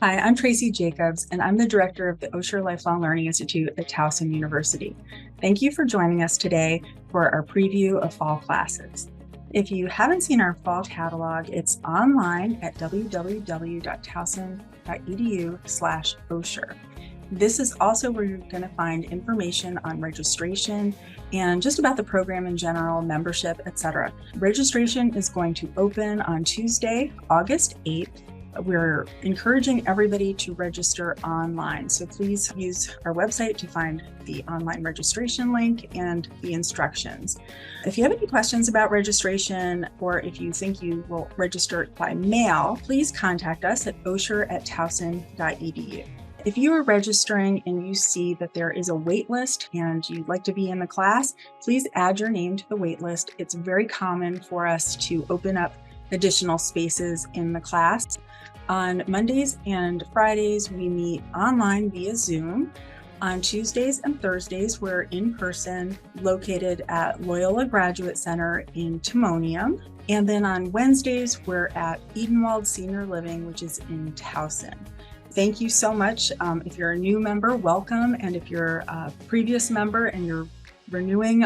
Hi, I'm Tracy Jacobs, and I'm the director of the Osher Lifelong Learning Institute at Towson University. Thank you for joining us today for our preview of fall classes. If you haven't seen our fall catalog, it's online at www.towson.edu/Osher. This is also where you're going to find information on registration and just about the program in general, membership, etc. Registration is going to open on Tuesday, August 8th. We're encouraging everybody to register online. So please use our website to find the online registration link and the instructions. If you have any questions about registration, or if you think you will register by mail, please contact us at osher@towson.edu. If you are registering and you see that there is a wait list and you'd like to be in the class, please add your name to the wait list. It's very common for us to open up additional spaces in the class. On Mondays and Fridays, we meet online via Zoom. On Tuesdays and Thursdays, we're in person, located at Loyola Graduate Center in Timonium. And then on Wednesdays, we're at Edenwald Senior Living, which is in Towson. Thank you so much. If you're a new member, welcome. And if you're a previous member and you're rejoining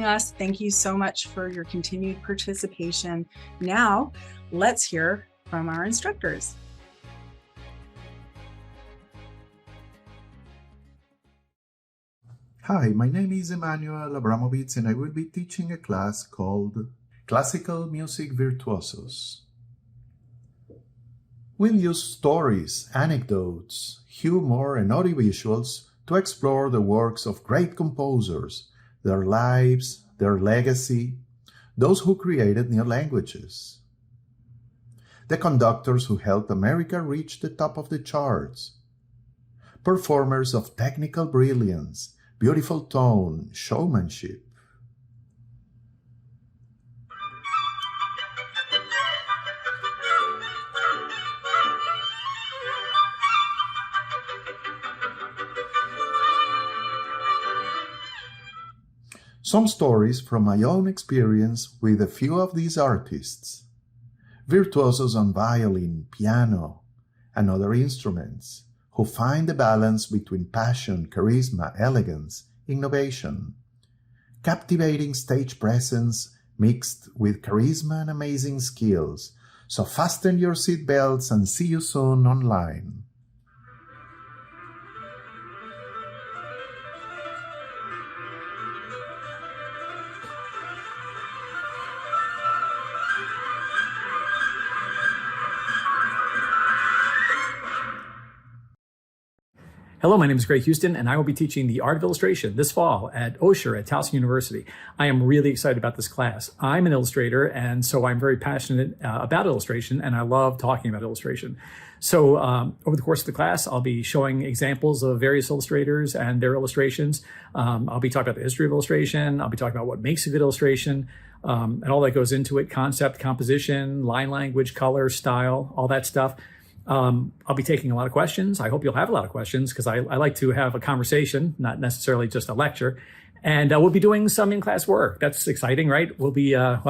us, thank you so much for your continued participation. Now, let's hear from our instructors. Hi, my name is Emmanuel Abramovitz, and I will be teaching a class called Classical Music Virtuosos. We'll use stories, anecdotes, humor, and audiovisuals to explore the works of great composers, their lives, their legacy, those who created new languages, the conductors who helped America reach the top of the charts, performers of technical brilliance, beautiful tone, showmanship. Some stories from my own experience with a few of these artists. Virtuosos on violin, piano, and other instruments, who find the balance between passion, charisma, elegance, innovation. Captivating stage presence mixed with charisma and amazing skills. So fasten your seatbelts and see you soon online. Hello, my name is Greg Houston, and I will be teaching the Art of Illustration this fall at Osher at Towson University. I am really excited about this class. I'm an illustrator, and so I'm very passionate about illustration, and I love talking about illustration. So over the course of the class, I'll be showing examples of various illustrators and their illustrations. I'll be talking about the history of illustration. I'll be talking about what makes a good illustration, and all that goes into it: concept, composition, line language, color, style, all that stuff. I'll be taking a lot of questions. I hope you'll have a lot of questions, because I like to have a conversation, not necessarily just a lecture. And we'll be doing some in-class work. That's exciting, right? We'll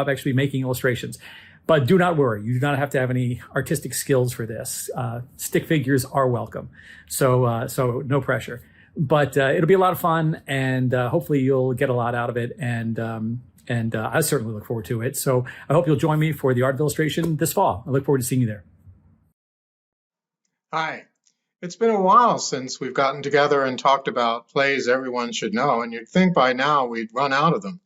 actually be making illustrations. But do not worry, you do not have to have any artistic skills for this. Stick figures are welcome. So no pressure. But it'll be a lot of fun, and hopefully you'll get a lot out of it. And I certainly look forward to it. So I hope you'll join me for the Art of Illustration this fall. I look forward to seeing you there. Hi. It's been a while since we've gotten together and talked about plays everyone should know, and you'd think by now we'd run out of them,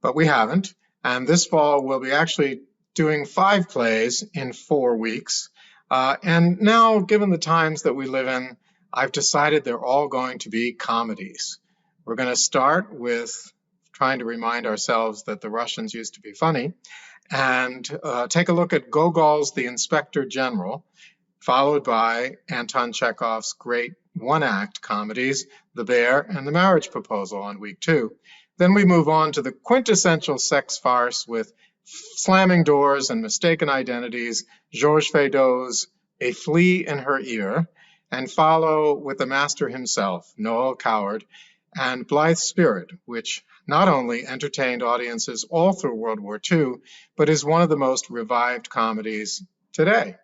but we haven't. And this fall we'll be actually doing 5 plays in 4 weeks. And now, given the times that we live in, I've decided they're all going to be comedies. We're going to start with trying to remind ourselves that the Russians used to be funny, and take a look at Gogol's The Inspector General, followed by Anton Chekhov's great one-act comedies, The Bear and The Marriage Proposal, on week 2. Then we move on to the quintessential sex farce with Slamming Doors and Mistaken Identities, Georges Feydeau's A Flea in Her Ear, and follow with the master himself, Noel Coward, and Blythe Spirit, which not only entertained audiences all through World War II, but is one of the most revived comedies today.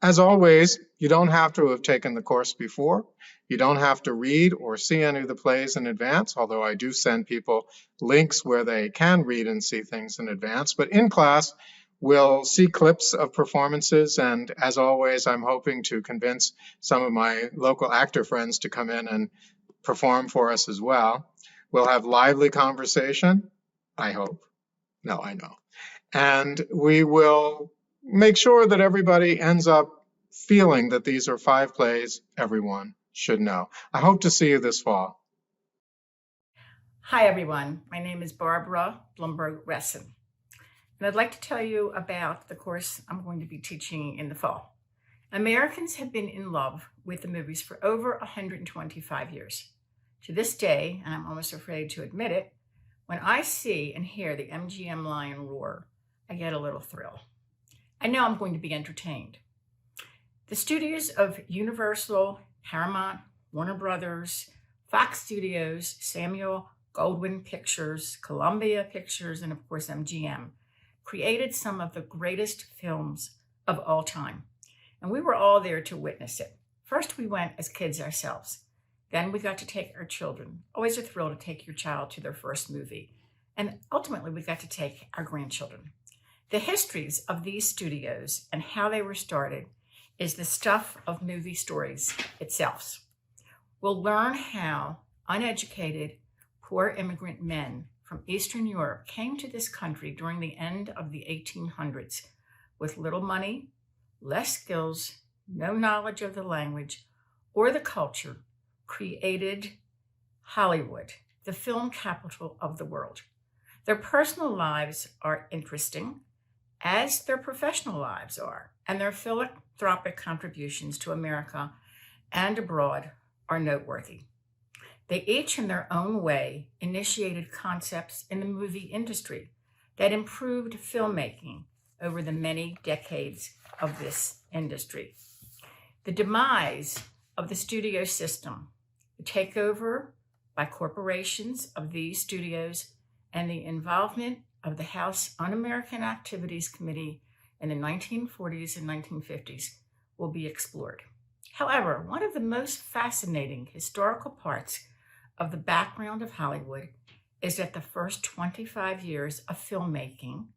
As always, you don't have to have taken the course before. You don't have to read or see any of the plays in advance, although I do send people links where they can read and see things in advance. But in class, we'll see clips of performances. And as always, I'm hoping to convince some of my local actor friends to come in and perform for us as well. We'll have lively conversation, I hope. No, I know. And we will make sure that everybody ends up feeling that these are 5 plays everyone should know. I hope to see you this fall. Hi, everyone. My name is Barbara Blumberg-Resson, and I'd like to tell you about the course I'm going to be teaching in the fall. Americans have been in love with the movies for over 125 years. To this day, and I'm almost afraid to admit it, when I see and hear the MGM lion roar, I get a little thrill. I know I'm going to be entertained. The studios of Universal, Paramount, Warner Brothers, Fox Studios, Samuel Goldwyn Pictures, Columbia Pictures, and of course MGM created some of the greatest films of all time. And we were all there to witness it. First, we went as kids ourselves. Then we got to take our children. Always a thrill to take your child to their first movie. And ultimately, we got to take our grandchildren. The histories of these studios and how they were started is the stuff of movie stories itself. We'll learn how uneducated, poor immigrant men from Eastern Europe came to this country during the end of the 1800s with little money, less skills, no knowledge of the language or the culture, created Hollywood, the film capital of the world. Their personal lives are interesting, as their professional lives are, and their philanthropic contributions to America and abroad are noteworthy. They each, in their own way, initiated concepts in the movie industry that improved filmmaking over the many decades of this industry. The demise of the studio system, the takeover by corporations of these studios, and the involvement of the House Un-American Activities Committee in the 1940s and 1950s will be explored. However, one of the most fascinating historical parts of the background of Hollywood is that the first 25 years of filmmaking,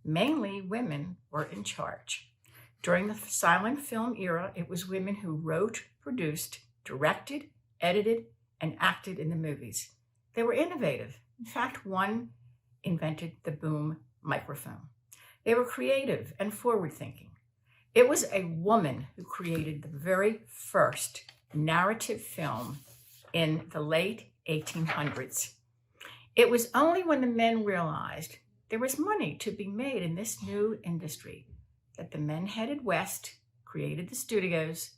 mainly women were in charge. During the silent film era, it was women who wrote, produced, directed, edited, and acted in the movies. They were innovative. In fact, one invented the boom microphone. They were creative and forward-thinking. It was a woman who created the very first narrative film in the late 1800s. It was only when the men realized there was money to be made in this new industry that the men headed west, created the studios,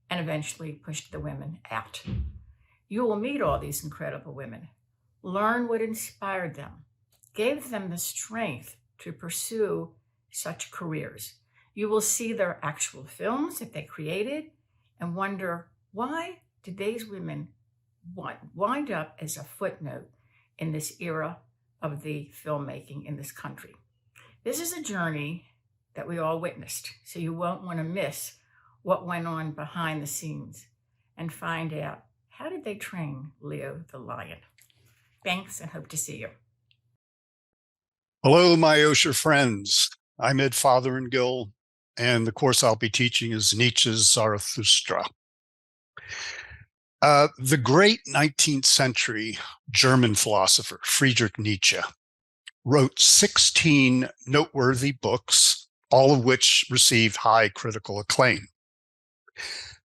and eventually pushed the women out. You will meet all these incredible women, learn what inspired them, gave them the strength to pursue such careers. You will see their actual films that they created and wonder, why did these women wind up as a footnote in this era of the filmmaking in this country? This is a journey that we all witnessed, so you won't want to miss what went on behind the scenes and find out, how did they train Leo the Lion? Thanks, and hope to see you. Hello, my Osher friends. I'm Ed Fotheringill, and the course I'll be teaching is Nietzsche's Zarathustra. The great 19th century German philosopher Friedrich Nietzsche wrote 16 noteworthy books, all of which received high critical acclaim.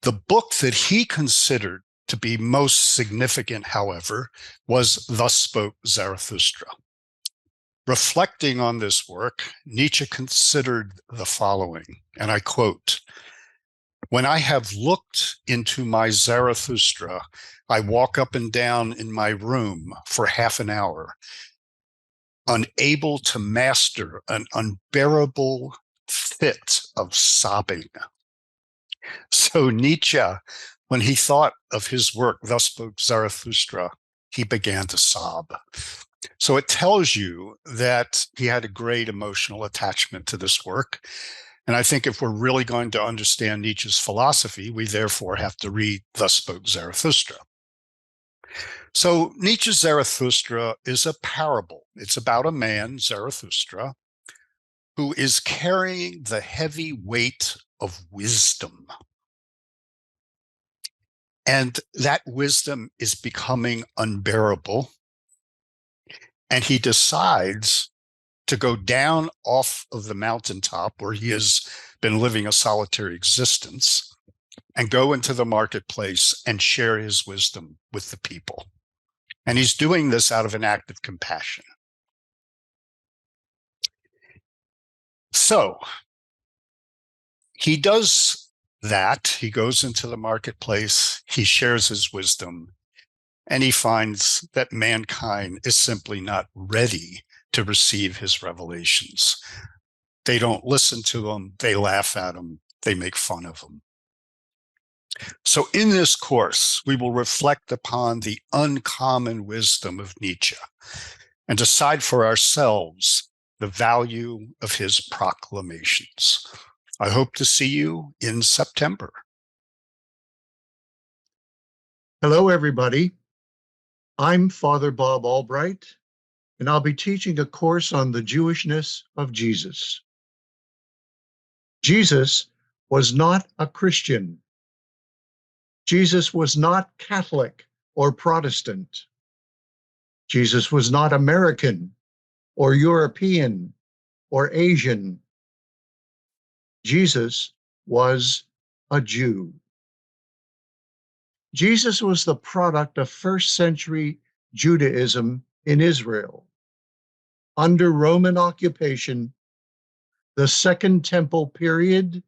The book that he considered to be most significant, however, was Thus Spoke Zarathustra. Reflecting on this work, Nietzsche considered the following, and I quote, "When I have looked into my Zarathustra, I walk up and down in my room for half an hour, unable to master an unbearable fit of sobbing." So Nietzsche, when he thought of his work, Thus Spoke Zarathustra, he began to sob. So it tells you that he had a great emotional attachment to this work. And I think if we're really going to understand Nietzsche's philosophy, we therefore have to read Thus Spoke Zarathustra. So Nietzsche's Zarathustra is a parable. It's about a man, Zarathustra, who is carrying the heavy weight of wisdom. And that wisdom is becoming unbearable. And he decides to go down off of the mountaintop where he has been living a solitary existence and go into the marketplace and share his wisdom with the people. And he's doing this out of an act of compassion. So he does that. He goes into the marketplace, he shares his wisdom, and he finds that mankind is simply not ready to receive his revelations. They don't listen to him, they laugh at him, they make fun of him. So in this course, we will reflect upon the uncommon wisdom of Nietzsche and decide for ourselves the value of his proclamations. I hope to see you in September. Hello, everybody. I'm Father Bob Albright, and I'll be teaching a course on the Jewishness of Jesus. Jesus was not a Christian. Jesus was not Catholic or Protestant. Jesus was not American or European or Asian. Jesus was a Jew. Jesus was the product of first century Judaism in Israel. Under Roman occupation, the Second Temple period,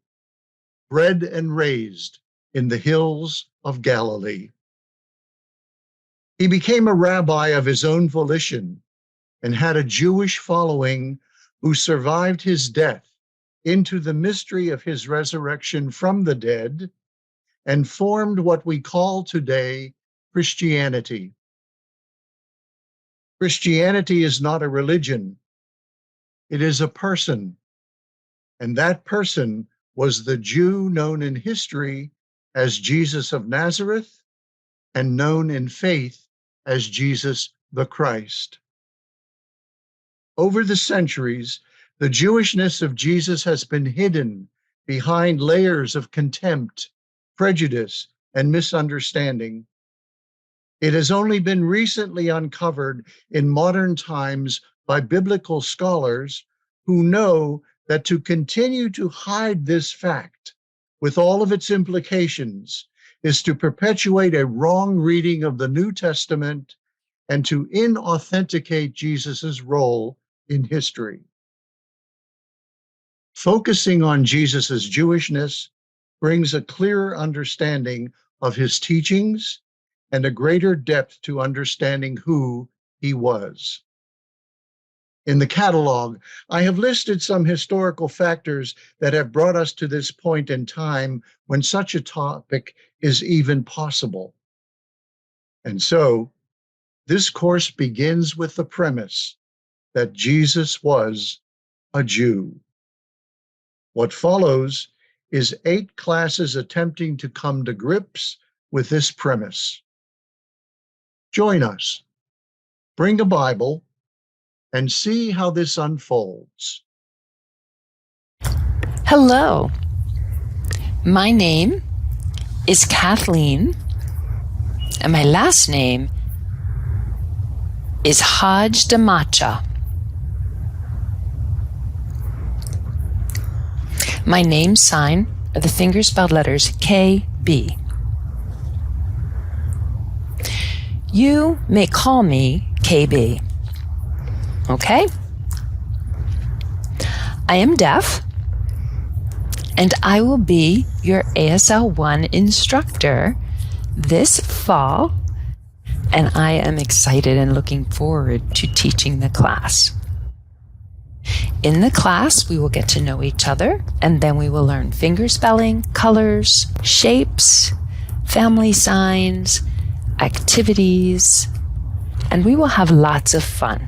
bred and raised in the hills of Galilee. He became a rabbi of his own volition and had a Jewish following who survived his death into the mystery of his resurrection from the dead and formed what we call today Christianity. Christianity is not a religion, it is a person, and that person was the Jew known in history as Jesus of Nazareth and known in faith as Jesus the Christ. Over the centuries, the Jewishness of Jesus has been hidden behind layers of contempt, prejudice, and misunderstanding. It has only been recently uncovered in modern times by biblical scholars who know that to continue to hide this fact with all of its implications is to perpetuate a wrong reading of the New Testament and to inauthenticate Jesus's role in history. Focusing on Jesus's Jewishness brings a clearer understanding of his teachings and a greater depth to understanding who he was. In the catalog, I have listed some historical factors that have brought us to this point in time when such a topic is even possible. And so, this course begins with the premise that Jesus was a Jew. What follows is 8 classes attempting to come to grips with this premise. Join us. Bring a Bible and see how this unfolds. Hello, my name is Kathleen, and my last name is Haj Damacha. My name sign are the finger-spelled letters KB. You may call me KB. Okay? I am deaf, and I will be your ASL 1 instructor this fall, and I am excited and looking forward to teaching the class. In the class, we will get to know each other, and then we will learn fingerspelling, colors, shapes, family signs, activities, and we will have lots of fun.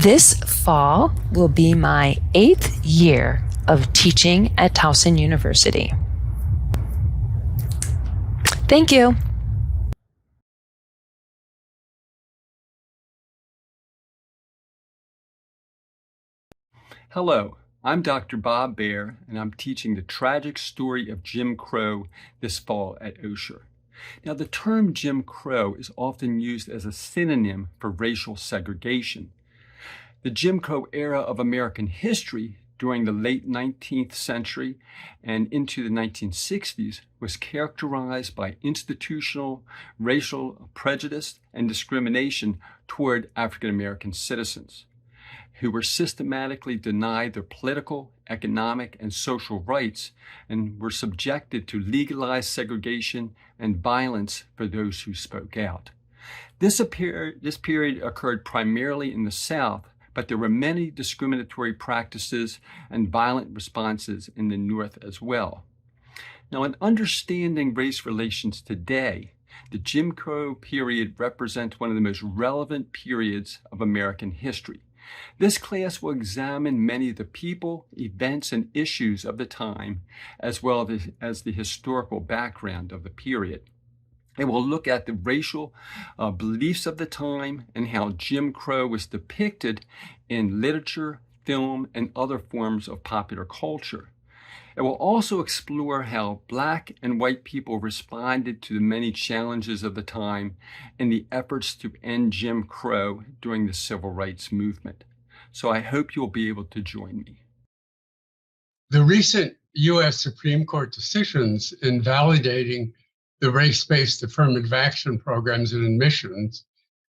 This fall will be my 8th year of teaching at Towson University. Thank you. Hello, I'm Dr. Bob Baer, and I'm teaching the tragic story of Jim Crow this fall at Osher. Now, the term Jim Crow is often used as a synonym for racial segregation. The Jim Crow era of American history during the late 19th century and into the 1960s was characterized by institutional racial prejudice and discrimination toward African American citizens, who were systematically denied their political, economic, and social rights and were subjected to legalized segregation and violence for those who spoke out. This period occurred primarily in the South, but there were many discriminatory practices and violent responses in the North as well. Now, in understanding race relations today, the Jim Crow period represents one of the most relevant periods of American history. This class will examine many of the people, events, and issues of the time, as well as the historical background of the period. It will look at the racial beliefs of the time and how Jim Crow was depicted in literature, film, and other forms of popular culture. It will also explore how Black and white people responded to the many challenges of the time in the efforts to end Jim Crow during the Civil Rights Movement. So I hope you'll be able to join me. The recent U.S. Supreme Court decisions invalidating the race-based affirmative action programs and admissions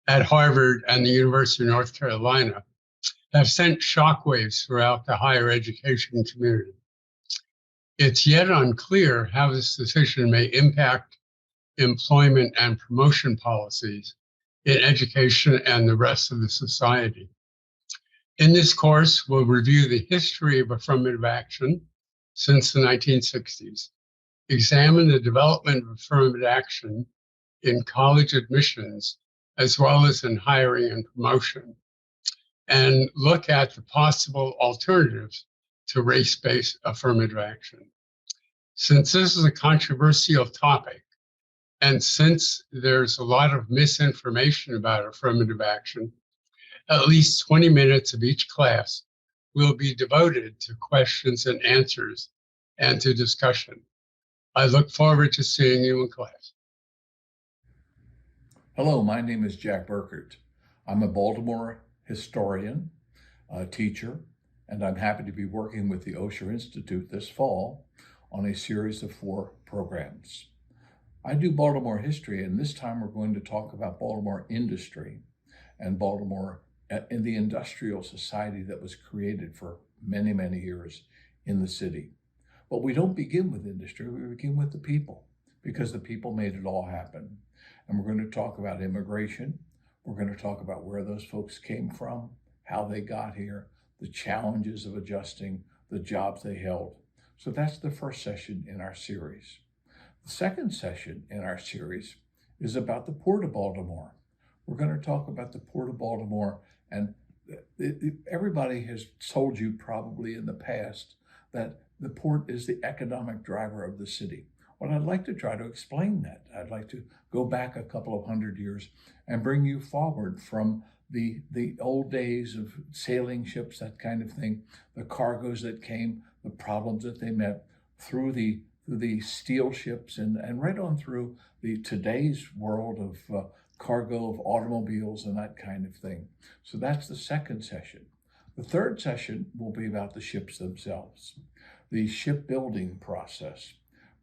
at Harvard and the University of North Carolina have sent shockwaves throughout the higher education community. It's yet unclear how this decision may impact employment and promotion policies in education and the rest of the society. In this course, we'll review the history of affirmative action since the 1960s, examine the development of affirmative action in college admissions, as well as in hiring and promotion, and look at the possible alternatives to race-based affirmative action. Since this is a controversial topic, and since there's a lot of misinformation about affirmative action, at least 20 minutes of each class will be devoted to questions and answers and to discussion. I look forward to seeing you in class. Hello, my name is Jack Burkert. I'm a Baltimore historian, teacher, and I'm happy to be working with the Osher Institute this fall on a series of 4 programs. I do Baltimore history, and this time we're going to talk about Baltimore industry and Baltimore in the industrial society that was created for many, many years in the city. But we don't begin with industry, we begin with the people, because the people made it all happen. And we're going to talk about immigration. We're going to talk about where those folks came from, how they got here, the challenges of adjusting, the jobs they held. So that's the first session in our series. The second session in our series is about the Port of Baltimore. We're going to talk about the Port of Baltimore, and everybody has told you probably in the past that the port is the economic driver of the city. Well, I'd like to try to explain that. I'd like to go back a couple of hundred years and bring you forward from the old days of sailing ships, that kind of thing, the cargoes that came, the problems that they met, through the steel ships, and right on through today's world of cargo of automobiles and that kind of thing. So that's the second session. The third session will be about the ships themselves, the shipbuilding process.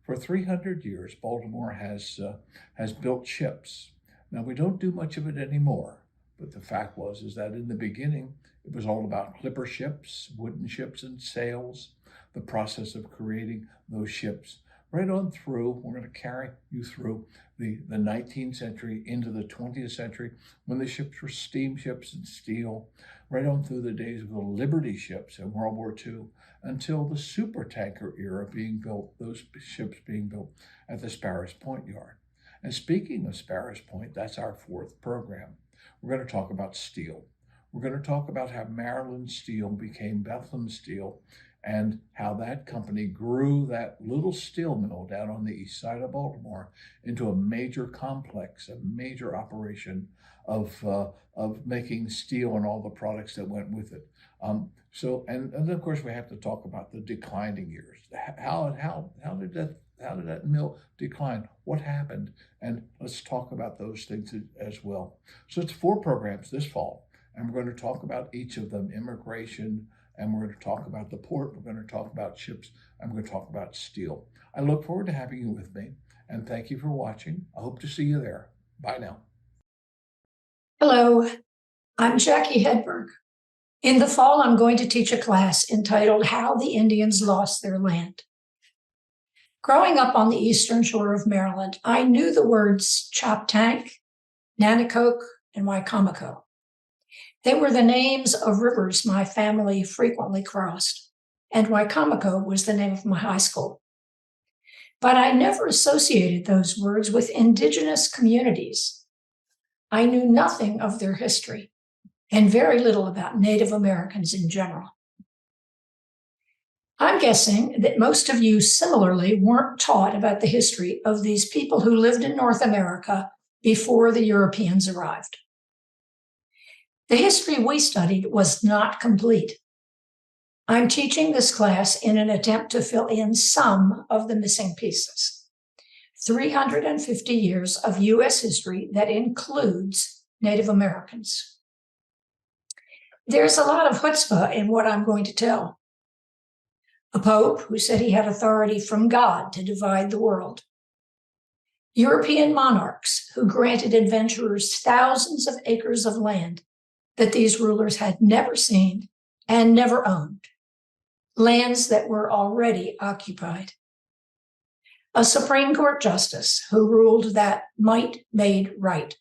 For 300 years, Baltimore has built ships. Now, we don't do much of it anymore, but the fact is that in the beginning, it was all about clipper ships, wooden ships and sails, the process of creating those ships. Right on through, we're going to carry you through the 19th century into the 20th century, when the ships were steamships and steel, right on through the days of the Liberty ships in World War II, until the supertanker era being built, those ships being built at the Sparrows Point Yard. And speaking of Sparrows Point, that's our 4th program. We're going to talk about steel. We're going to talk about how Maryland Steel became Bethlehem Steel and how that company grew that little steel mill down on the east side of Baltimore into a major complex, a major operation of making steel and all the products that went with it. And then of course we have to talk about the declining years. How did that mill decline? What happened? And let's talk about those things as well. So it's 4 programs this fall, and we're going to talk about each of them: immigration, and we're going to talk about the port, we're going to talk about ships, and we're going to talk about steel. I look forward to having you with me, and thank you for watching. I hope to see you there. Bye now. Hello, I'm Jackie Hedberg. In the fall, I'm going to teach a class entitled How the Indians Lost Their Land. Growing up on the eastern shore of Maryland, I knew the words Choptank, Nanticoke, and Wicomico. They were the names of rivers my family frequently crossed, and Wicomico was the name of my high school. But I never associated those words with indigenous communities. I knew nothing of their history and very little about Native Americans in general. I'm guessing that most of you similarly weren't taught about the history of these people who lived in North America before the Europeans arrived. The history we studied was not complete. I'm teaching this class in an attempt to fill in some of the missing pieces. 350 years of U.S. history that includes Native Americans. There's a lot of chutzpah in what I'm going to tell. A pope who said he had authority from God to divide the world. European monarchs who granted adventurers thousands of acres of land that these rulers had never seen and never owned, lands that were already occupied. A Supreme Court justice who ruled that might made right.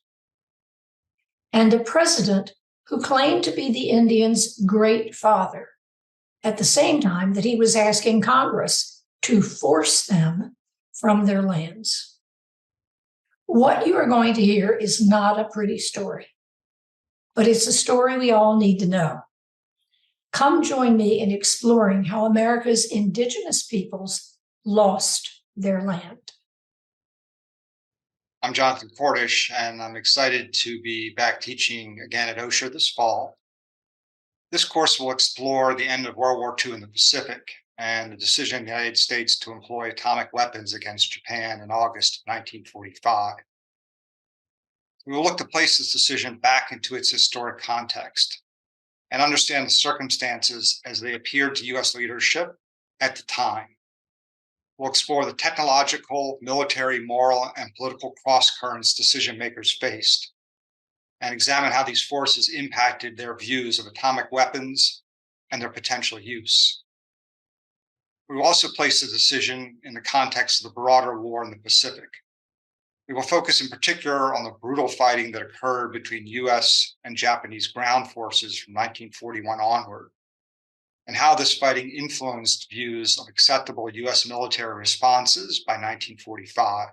And a president who claimed to be the Indians' great father, at the same time that he was asking Congress to force them from their lands. What you are going to hear is not a pretty story, but it's a story we all need to know. Come join me in exploring how America's indigenous peoples lost their land. I'm Jonathan Cordish, and I'm excited to be back teaching again at Osher this fall. This course will explore the end of World War II in the Pacific and the decision of the United States to employ atomic weapons against Japan in August 1945. We will look to place this decision back into its historic context and understand the circumstances as they appeared to U.S. leadership at the time. We'll explore the technological, military, moral, and political cross-currents decision makers faced, and examine how these forces impacted their views of atomic weapons and their potential use. We will also place the decision in the context of the broader war in the Pacific. We will focus in particular on the brutal fighting that occurred between US and Japanese ground forces from 1941 onward, and how this fighting influenced views of acceptable US military responses by 1945.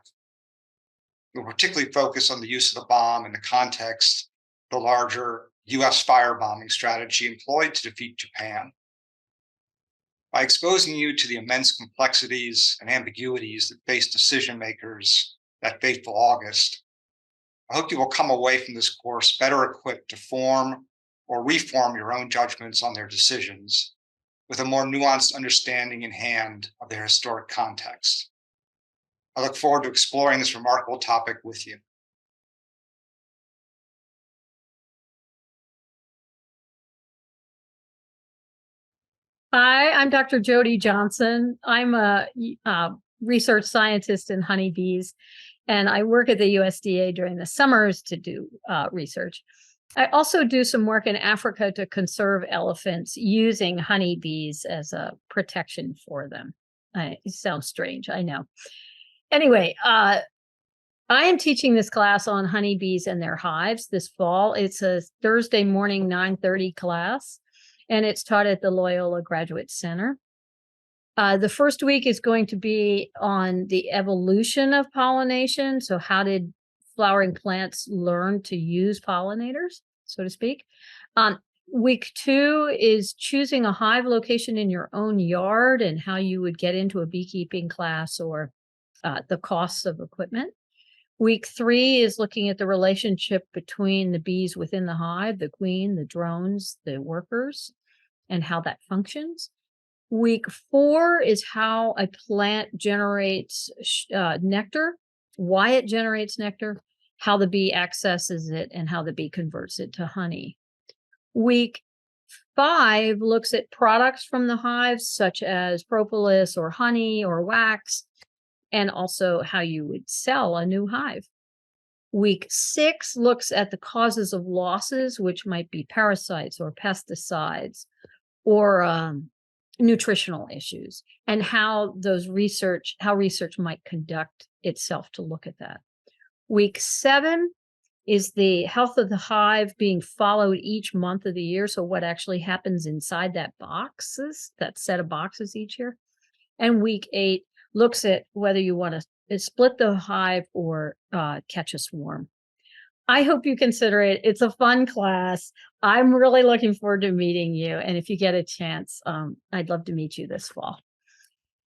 We'll particularly focus on the use of the bomb in the context of the larger US firebombing strategy employed to defeat Japan. By exposing you to the immense complexities and ambiguities that face decision makers that fateful August, I hope you will come away from this course better equipped to form or reform your own judgments on their decisions, with a more nuanced understanding in hand of their historic context. I look forward to exploring this remarkable topic with you. Hi, I'm Dr. Jody Johnson. I'm a research scientist in honeybees, and I work at the USDA during the summers to do research. I also do some work in Africa to conserve elephants using honeybees as a protection for them. It sounds strange, I know. Anyway, I am teaching this class on honeybees and their hives this fall. It's a Thursday morning 9:30 class, and it's taught at the Loyola Graduate Center. The first week is going to be on the evolution of pollination. So how did flowering plants learn to use pollinators, so to speak? Week 2 is choosing a hive location in your own yard and how you would get into a beekeeping class or the costs of equipment. Week 3 is looking at the relationship between the bees within the hive, the queen, the drones, the workers, and how that functions. Week 4 is how a plant generates nectar, why it generates nectar, how the bee accesses it, and how the bee converts it to honey. Week 5 looks at products from the hives, such as propolis or honey or wax, and also how you would sell a new hive. Week 6 looks at the causes of losses, which might be parasites or pesticides or nutritional issues, and how research might conduct itself to look at that. Week 7 is the health of the hive being followed each month of the year. So what actually happens inside that set of boxes each year. And week 8 looks at whether you want to split the hive or catch a swarm. I hope you consider it. It's a fun class. I'm really looking forward to meeting you. And if you get a chance, I'd love to meet you this fall.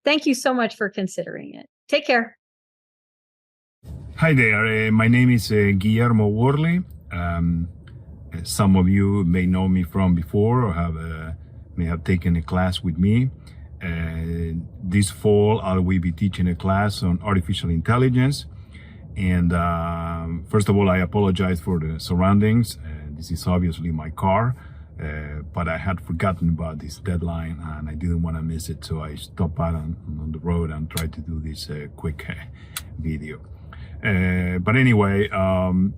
Thank you so much for considering it. Take care. Hi there, my name is Guillermo Worley. Some of you may know me from before or may have taken a class with me. This fall I will be teaching a class on artificial intelligence. And first of all, I apologize for the surroundings. This is obviously my car, but I had forgotten about this deadline and I didn't want to miss it. So I stopped out on the road and tried to do this quick video. But anyway,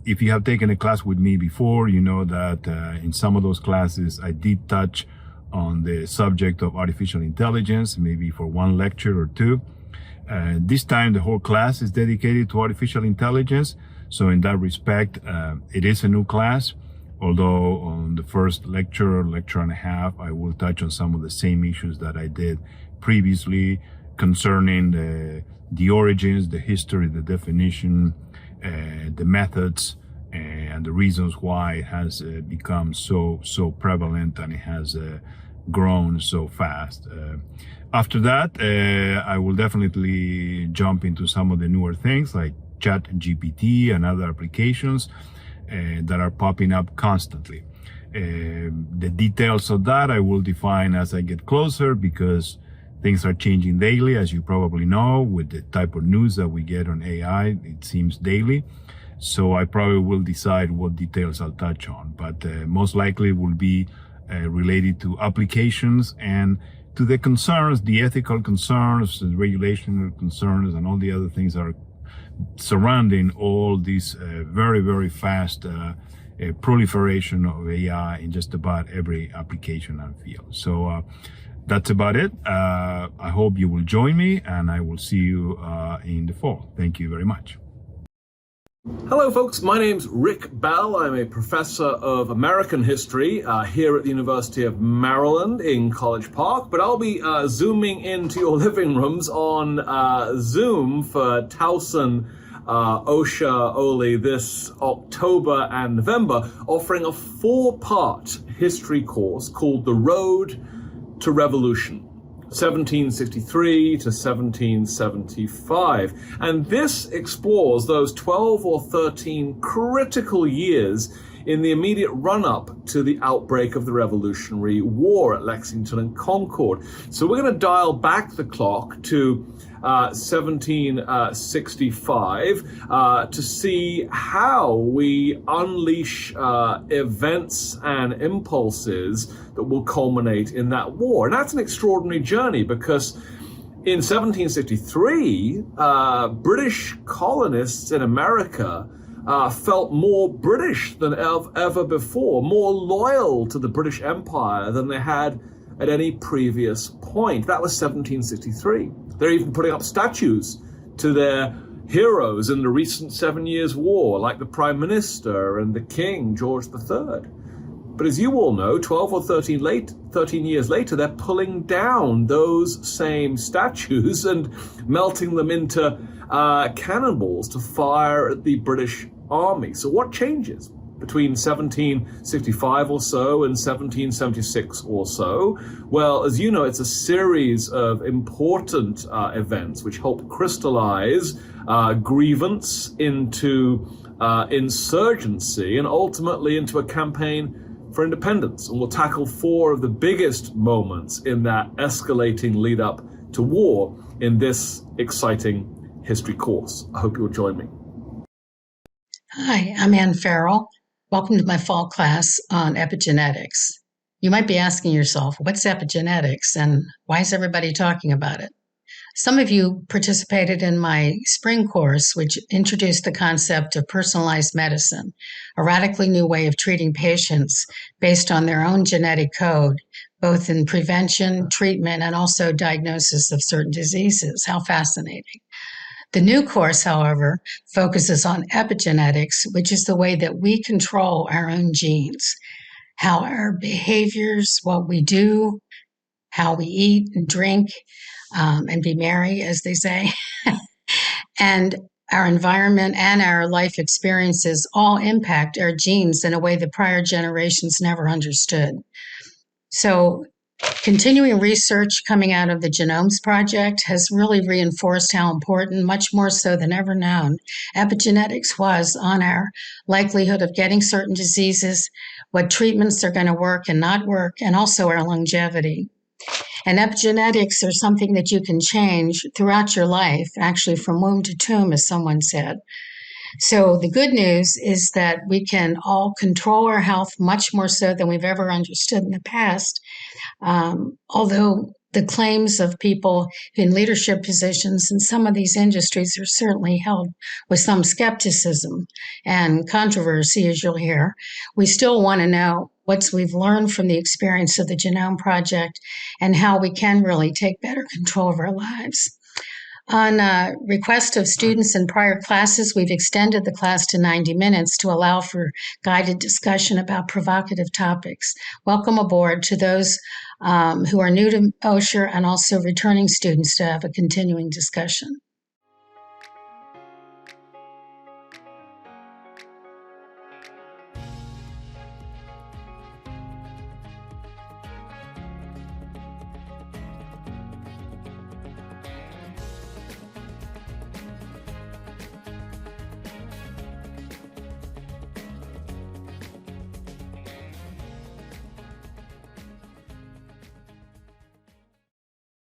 if you have taken a class with me before, you know that in some of those classes, I did touch on the subject of artificial intelligence, maybe for one lecture or two. This time, the whole class is dedicated to artificial intelligence. So in that respect, it is a new class, although on the first lecture and a half, I will touch on some of the same issues that I did previously concerning the origins, the history, the definition, the methods, and the reasons why it has become so prevalent and it has grown so fast. After that, I will definitely jump into some of the newer things like ChatGPT and other applications that are popping up constantly. The details of that I will define as I get closer because things are changing daily, as you probably know, with the type of news that we get on AI, it seems daily. So I probably will decide what details I'll touch on, but most likely it will be related to applications and to the concerns, the ethical concerns, the regulation concerns, and all the other things that are surrounding all this very, very fast proliferation of AI in just about every application and field. So that's about it. I hope you will join me and I will see you in the fall. Thank you very much. Hello folks, my name's Rick Bell. I'm a professor of American history here at the University of Maryland in College Park, but I'll be zooming into your living rooms on Zoom for Towson OSHA OLE this October and November, offering a 4-part history course called The Road to Revolution, 1763 to 1775. And this explores those 12 or 13 critical years in the immediate run-up to the outbreak of the Revolutionary War at Lexington and Concord. So we're going to dial back the clock to 1765 to see how we unleash events and impulses that will culminate in that war. And that's an extraordinary journey because in 1763, British colonists in America felt more British than ever before, more loyal to the British Empire than they had at any previous point. That was 1763. They're even putting up statues to their heroes in the recent 7 Years' War, like the Prime Minister and the King, George III. But as you all know, 12 or 13 years later, they're pulling down those same statues and melting them into cannonballs to fire at the British Army. So what changes? between 1765 or so and 1776 or so? Well, as you know, it's a series of important events which help crystallize grievance into insurgency and ultimately into a campaign for independence. And we'll tackle 4 of the biggest moments in that escalating lead up to war in this exciting history course. I hope you'll join me. Hi, I'm Ann Farrell. Welcome to my fall class on epigenetics. You might be asking yourself, what's epigenetics and why is everybody talking about it? Some of you participated in my spring course, which introduced the concept of personalized medicine, a radically new way of treating patients based on their own genetic code, both in prevention, treatment, and also diagnosis of certain diseases. How fascinating. The new course, however, focuses on epigenetics, which is the way that we control our own genes, how our behaviors, what we do, how we eat and drink, and be merry, as they say, and our environment and our life experiences all impact our genes in a way that prior generations never understood. So continuing research coming out of the Genomes Project has really reinforced how important, much more so than ever known, epigenetics was on our likelihood of getting certain diseases, what treatments are going to work and not work, and also our longevity. And epigenetics are something that you can change throughout your life, actually from womb to tomb, as someone said. So the good news is that we can all control our health much more so than we've ever understood in the past. Although the claims of people in leadership positions in some of these industries are certainly held with some skepticism and controversy, as you'll hear, we still want to know what we've learned from the experience of the Genome Project and how we can really take better control of our lives. On request of students in prior classes, we've extended the class to 90 minutes to allow for guided discussion about provocative topics. Welcome aboard to those who are new to Osher and also returning students to have a continuing discussion.